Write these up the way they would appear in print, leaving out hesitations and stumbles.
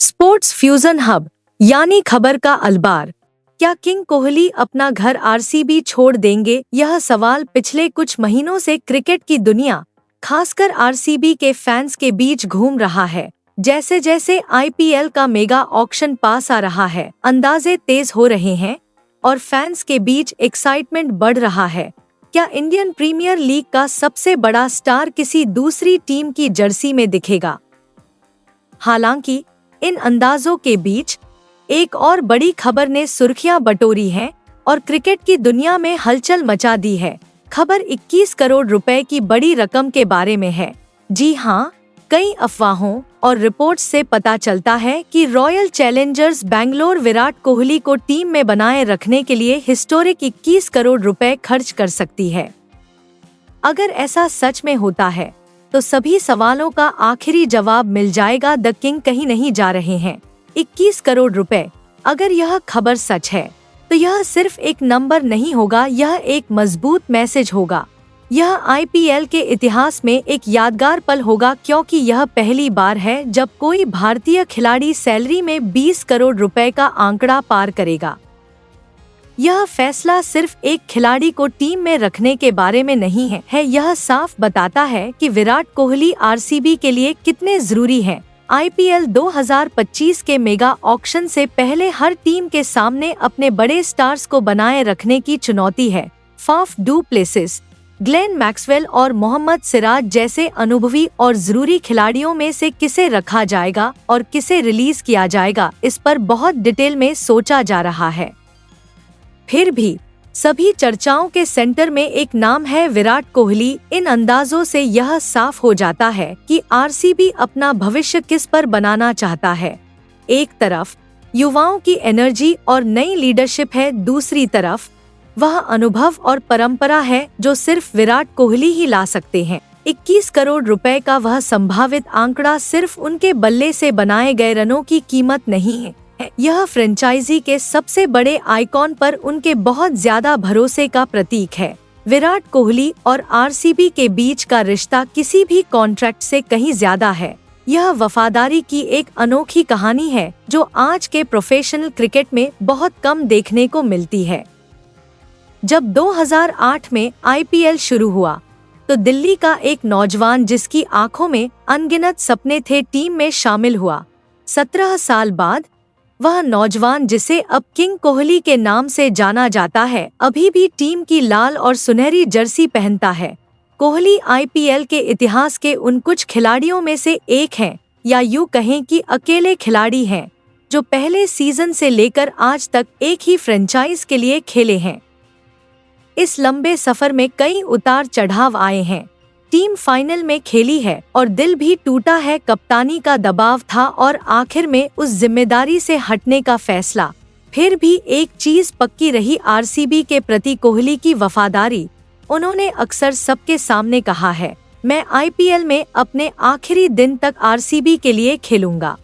Sports fusion hub यानी खबर का अलबार। क्या किंग कोहली अपना घर आरसीबी छोड़ देंगे? यह सवाल पिछले कुछ महीनों से क्रिकेट की दुनिया, खासकर आरसीबी के फैंस के बीच घूम रहा है। जैसे जैसे आईपीएल का मेगा ऑक्शन पास आ रहा है, अंदाजे तेज हो रहे हैं और फैंस के बीच एक्साइटमेंट बढ़ रहा है। क्या इंडियन प्रीमियर लीग का सबसे बड़ा स्टार किसी दूसरी टीम की जर्सी में दिखेगा? हालांकि इन अंदाजों के बीच एक और बड़ी खबर ने सुर्खियां बटोरी हैं और क्रिकेट की दुनिया में हलचल मचा दी है। खबर 21 करोड़ रुपए की बड़ी रकम के बारे में है। जी हां, कई अफवाहों और रिपोर्ट्स से पता चलता है कि रॉयल चैलेंजर्स बैंगलोर विराट कोहली को टीम में बनाए रखने के लिए हिस्टोरिक 21 करोड़ रुपए खर्च कर सकती है। अगर ऐसा सच में होता है तो सभी सवालों का आखिरी जवाब मिल जाएगा। द किंग कहीं नहीं जा रहे हैं। 21 करोड़ रुपए, अगर यह खबर सच है तो यह सिर्फ एक नंबर नहीं होगा, यह एक मजबूत मैसेज होगा। यह आईपीएल के इतिहास में एक यादगार पल होगा, क्योंकि यह पहली बार है जब कोई भारतीय खिलाड़ी सैलरी में 20 करोड़ रुपए का आंकड़ा पार करेगा। यह फैसला सिर्फ एक खिलाड़ी को टीम में रखने के बारे में नहीं है, यह साफ बताता है कि विराट कोहली आरसीबी के लिए कितने जरूरी हैं। आईपीएल 2025 के मेगा ऑक्शन से पहले हर टीम के सामने अपने बड़े स्टार्स को बनाए रखने की चुनौती है। Faf du Plessis, Glenn Maxwell और मोहम्मद सिराज जैसे अनुभवी और जरूरी खिलाड़ियों में से किसे रखा जाएगा और किसे रिलीज किया जाएगा, इस पर बहुत डिटेल में सोचा जा रहा है। फिर भी सभी चर्चाओं के सेंटर में एक नाम है, विराट कोहली। इन अंदाजों से यह साफ हो जाता है कि आरसीबी अपना भविष्य किस पर बनाना चाहता है। एक तरफ युवाओं की एनर्जी और नई लीडरशिप है, दूसरी तरफ वह अनुभव और परंपरा है जो सिर्फ विराट कोहली ही ला सकते हैं। 21 करोड़ रुपए का वह संभावित आंकड़ा सिर्फ उनके बल्ले से बनाए गए रनों की कीमत नहीं है, यह फ्रेंचाइजी के सबसे बड़े आइकॉन पर उनके बहुत ज्यादा भरोसे का प्रतीक है। विराट कोहली और आरसीबी के बीच का रिश्ता किसी भी कॉन्ट्रैक्ट से कहीं ज्यादा है। यह वफादारी की एक अनोखी कहानी है जो आज के प्रोफेशनल क्रिकेट में बहुत कम देखने को मिलती है। जब 2008 में आईपीएल शुरू हुआ तो दिल्ली का एक नौजवान जिसकी आंखों में अनगिनत सपने थे टीम में शामिल हुआ। 17 साल बाद वह नौजवान, जिसे अब किंग कोहली के नाम से जाना जाता है, अभी भी टीम की लाल और सुनहरी जर्सी पहनता है। कोहली आईपीएल के इतिहास के उन कुछ खिलाड़ियों में से एक हैं, या यूं कहें कि अकेले खिलाड़ी हैं, जो पहले सीजन से लेकर आज तक एक ही फ्रेंचाइज के लिए खेले हैं। इस लंबे सफर में कई उतार चढ़ाव आए हैं। टीम फाइनल में खेली है और दिल भी टूटा है। कप्तानी का दबाव था और आखिर में उस जिम्मेदारी से हटने का फैसला। फिर भी एक चीज पक्की रही, आरसीबी के प्रति कोहली की वफादारी। उन्होंने अक्सर सबके सामने कहा है, मैं आईपीएल में अपने आखिरी दिन तक आरसीबी के लिए खेलूंगा,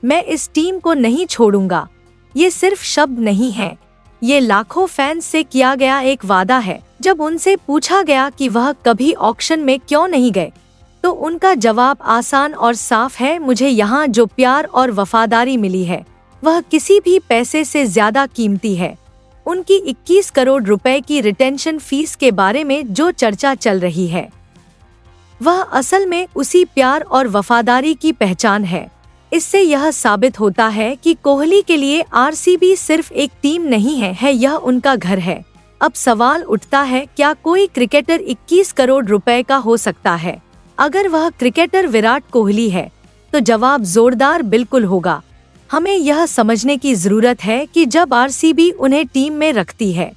मैं इस टीम को नहीं छोड़ूंगा। ये सिर्फ शब्द नहीं है, ये लाखों फैंस से किया गया एक वादा है। जब उनसे पूछा गया कि वह कभी ऑक्शन में क्यों नहीं गए, तो उनका जवाब आसान और साफ है, मुझे यहाँ जो प्यार और वफादारी मिली है वह किसी भी पैसे से ज्यादा कीमती है। उनकी 21 करोड़ रुपए की रिटेंशन फीस के बारे में जो चर्चा चल रही है, वह असल में उसी प्यार और वफादारी की पहचान है। इससे यह साबित होता है कि कोहली के लिए आरसीबी सिर्फ एक टीम नहीं है, यह उनका घर है। अब सवाल उठता है, क्या कोई क्रिकेटर 21 करोड़ रुपए का हो सकता है? अगर वह क्रिकेटर विराट कोहली है तो जवाब जोरदार बिल्कुल होगा। हमें यह समझने की जरूरत है कि जब आरसीबी उन्हें टीम में रखती है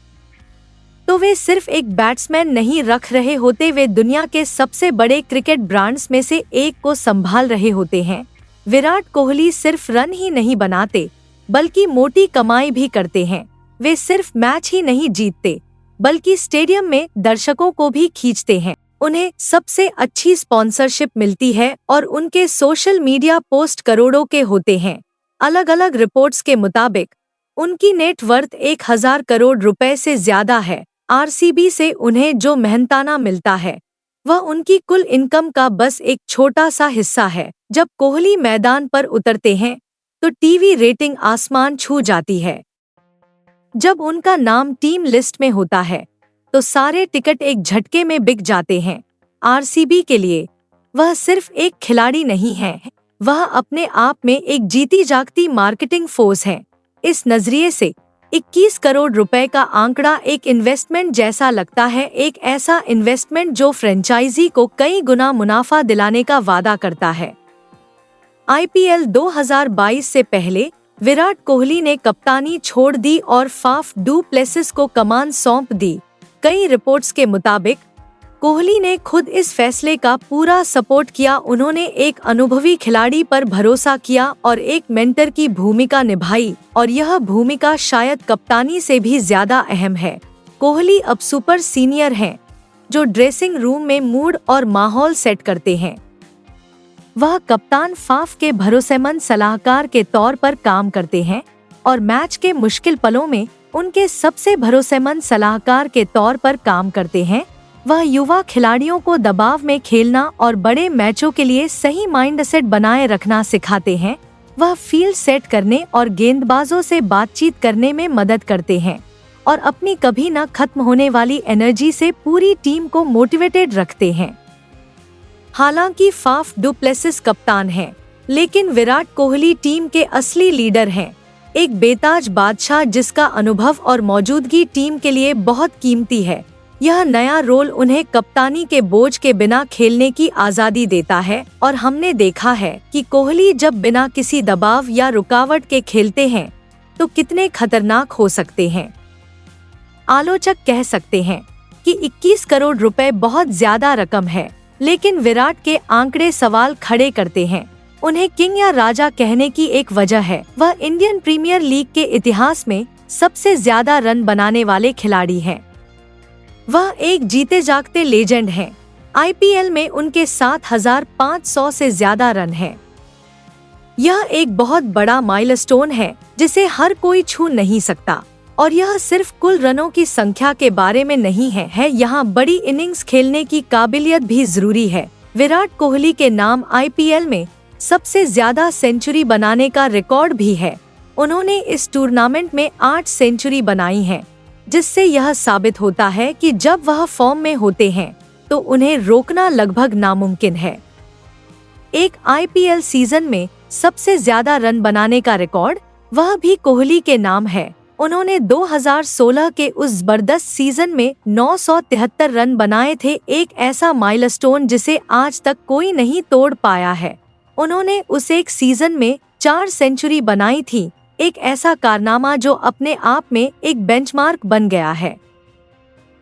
तो वे सिर्फ एक बैट्समैन नहीं रख रहे होते, वे दुनिया के सबसे बड़े क्रिकेट ब्रांड्स में से एक को संभाल रहे होते हैं। विराट कोहली सिर्फ रन ही नहीं बनाते बल्कि मोटी कमाई भी करते हैं। वे सिर्फ मैच ही नहीं जीतते बल्कि स्टेडियम में दर्शकों को भी खींचते हैं। उन्हें सबसे अच्छी स्पॉन्सरशिप मिलती है और उनके सोशल मीडिया पोस्ट करोड़ों के होते हैं। अलग अलग रिपोर्ट्स के मुताबिक उनकी नेटवर्थ 1000 करोड़ रुपए से ज्यादा है। आरसीबी से उन्हें जो मेहनताना मिलता है वह उनकी कुल इनकम का बस एक छोटा सा हिस्सा है। जब कोहली मैदान पर उतरते हैं तो टीवी रेटिंग आसमान छू जाती है। जब उनका नाम टीम लिस्ट में होता है तो सारे टिकट एक झटके में बिक जाते हैं। आरसीबी के लिए वह सिर्फ एक खिलाड़ी नहीं है, वह अपने आप में एक जीती जागती मार्केटिंग फोर्स है। इस नजरिए से 21 करोड़ रुपए का आंकड़ा एक इन्वेस्टमेंट जैसा लगता है, एक ऐसा इन्वेस्टमेंट जो फ्रेंचाइजी को कई गुना मुनाफा दिलाने का वादा करता है। आईपीएल 2022 से पहले विराट कोहली ने कप्तानी छोड़ दी और फाफ डू प्लेसिस को कमान सौंप दी। कई रिपोर्ट्स के मुताबिक कोहली ने खुद इस फैसले का पूरा सपोर्ट किया। उन्होंने एक अनुभवी खिलाड़ी पर भरोसा किया और एक मेंटर की भूमिका निभाई, और यह भूमिका शायद कप्तानी से भी ज्यादा अहम है। कोहली अब सुपर सीनियर हैं, जो ड्रेसिंग रूम में मूड और माहौल सेट करते हैं। वह कप्तान फाफ के भरोसेमंद सलाहकार के तौर पर काम करते हैं और मैच के मुश्किल पलों में उनके सबसे भरोसेमंद सलाहकार के तौर पर काम करते हैं। वह युवा खिलाड़ियों को दबाव में खेलना और बड़े मैचों के लिए सही माइंडसेट बनाए रखना सिखाते हैं। वह फील्ड सेट करने और गेंदबाजों से बातचीत करने में मदद करते हैं और अपनी कभी न खत्म होने वाली एनर्जी से पूरी टीम को मोटिवेटेड रखते हैं। हालांकि फाफ डू प्लेसिस कप्तान हैं, लेकिन विराट कोहली टीम के असली लीडर हैं, एक बेताज बादशाह जिसका अनुभव और मौजूदगी टीम के लिए बहुत कीमती है। यह नया रोल उन्हें कप्तानी के बोझ के बिना खेलने की आज़ादी देता है, और हमने देखा है कि कोहली जब बिना किसी दबाव या रुकावट के खेलते हैं तो कितने खतरनाक हो सकते हैं। आलोचक कह सकते हैं कि 21 करोड़ रुपए बहुत ज्यादा रकम है, लेकिन विराट के आंकड़े सवाल खड़े करते हैं। उन्हें किंग या राजा कहने की एक वजह है, वह इंडियन प्रीमियर लीग के इतिहास में सबसे ज्यादा रन बनाने वाले खिलाड़ी हैं। वह एक जीते जागते लेजेंड हैं। आईपीएल में उनके 7,500 से ज्यादा रन हैं। यह एक बहुत बड़ा माइलस्टोन है जिसे हर कोई छू नहीं सकता, और यह सिर्फ कुल रनों की संख्या के बारे में नहीं है, यहाँ बड़ी इनिंग्स खेलने की काबिलियत भी जरूरी है। विराट कोहली के नाम आईपीएल में सबसे ज्यादा सेंचुरी बनाने का रिकॉर्ड भी है। उन्होंने इस टूर्नामेंट में 8 सेंचुरी बनाई हैं, जिससे यह साबित होता है कि जब वह फॉर्म में होते हैं तो उन्हें रोकना लगभग नामुमकिन है। एक आईपीएल सीजन में सबसे ज्यादा रन बनाने का रिकॉर्ड वह भी कोहली के नाम है। उन्होंने 2016 के उस जबरदस्त सीजन में 973 रन बनाए थे, एक ऐसा माइलस्टोन जिसे आज तक कोई नहीं तोड़ पाया है। उन्होंने उस एक सीजन में 4 सेंचुरी बनाई थी, एक ऐसा कारनामा जो अपने आप में एक बेंचमार्क बन गया है।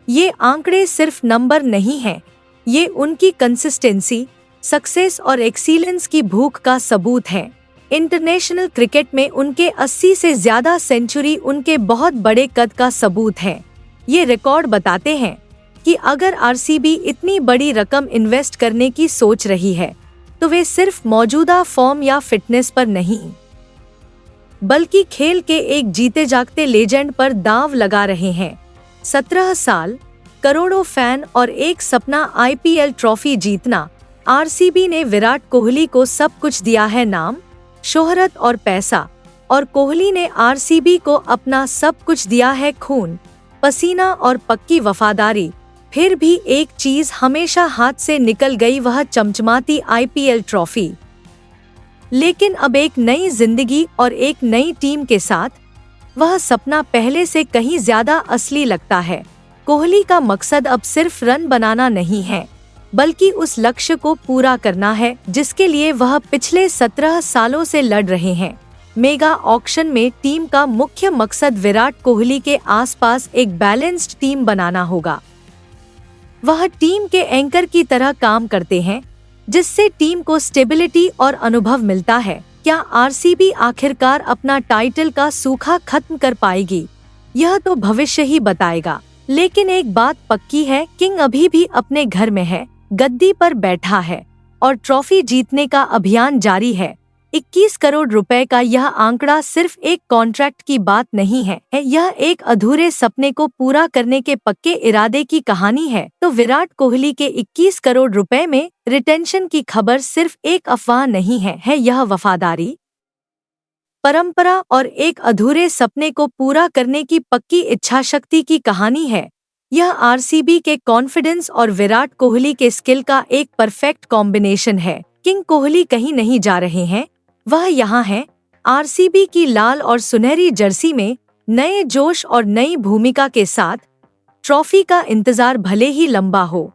ये आंकड़े सिर्फ नंबर नहीं हैं, ये उनकी कंसिस्टेंसी, सक्सेस और एक्सीलेंस की भूख का सबूत है। इंटरनेशनल क्रिकेट में उनके 80 से ज्यादा सेंचुरी उनके बहुत बड़े कद का सबूत है। ये रिकॉर्ड बताते हैं कि अगर आरसीबी इतनी बड़ी रकम इन्वेस्ट करने की सोच रही है तो वे सिर्फ मौजूदा फॉर्म या फिटनेस पर नहीं, बल्कि खेल के एक जीते जागते लेजेंड पर दांव लगा रहे हैं। 17 साल, करोड़ों फैन और एक सपना आईपीएल ट्रॉफी जीतना। आरसीबी ने विराट कोहली को सब कुछ दिया है, नाम, शोहरत और पैसा, और कोहली ने आरसीबी को अपना सब कुछ दिया है, खून, पसीना और पक्की वफादारी। फिर भी एक चीज हमेशा हाथ से निकल गई, वह चमचमाती आईपीएल ट्रॉफी। लेकिन अब एक नई जिंदगी और एक नई टीम के साथ वह सपना पहले से कहीं ज्यादा असली लगता है। कोहली का मकसद अब सिर्फ रन बनाना नहीं है, बल्कि उस लक्ष्य को पूरा करना है जिसके लिए वह पिछले 17 सालों से लड़ रहे हैं। मेगा ऑक्शन में टीम का मुख्य मकसद विराट कोहली के आसपास एक बैलेंस्ड टीम बनाना होगा। वह टीम के एंकर की तरह काम करते हैं, जिससे टीम को स्टेबिलिटी और अनुभव मिलता है। क्या आरसीबी आखिरकार अपना टाइटल का सूखा खत्म कर पाएगी? यह तो भविष्य ही बताएगा। लेकिन एक बात पक्की है, किंग अभी भी अपने घर में है, गद्दी पर बैठा है और ट्रॉफी जीतने का अभियान जारी है। 21 करोड़ रुपए का यह आंकड़ा सिर्फ एक कॉन्ट्रैक्ट की बात नहीं है, यह एक अधूरे सपने को पूरा करने के पक्के इरादे की कहानी है। तो विराट कोहली के 21 करोड़ रुपए में रिटेंशन की खबर सिर्फ एक अफवाह नहीं है, यह वफादारी, परंपरा और एक अधूरे सपने को पूरा करने की पक्की इच्छाशक्ति की कहानी है। यह आरसीबी के कॉन्फिडेंस और विराट कोहली के स्किल का एक परफेक्ट कॉम्बिनेशन है। किंग कोहली कहीं नहीं जा रहे हैं, वह यहाँ हैं। आरसीबी की लाल और सुनहरी जर्सी में नए जोश और नई भूमिका के साथ ट्रॉफी का इंतजार भले ही लंबा हो,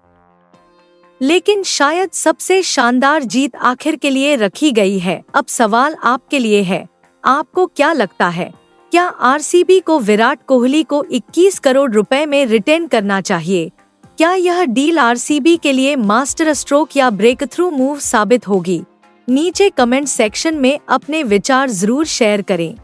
लेकिन शायद सबसे शानदार जीत आखिर के लिए रखी गई है। अब सवाल आपके लिए है, आपको क्या लगता है, क्या आरसीबी को विराट कोहली को 21 करोड़ रुपए में रिटेन करना चाहिए? क्या यह डील आरसीबी के लिए मास्टर स्ट्रोक या ब्रेक थ्रू मूव साबित होगी? नीचे कमेंट सेक्शन में अपने विचार जरूर शेयर करें।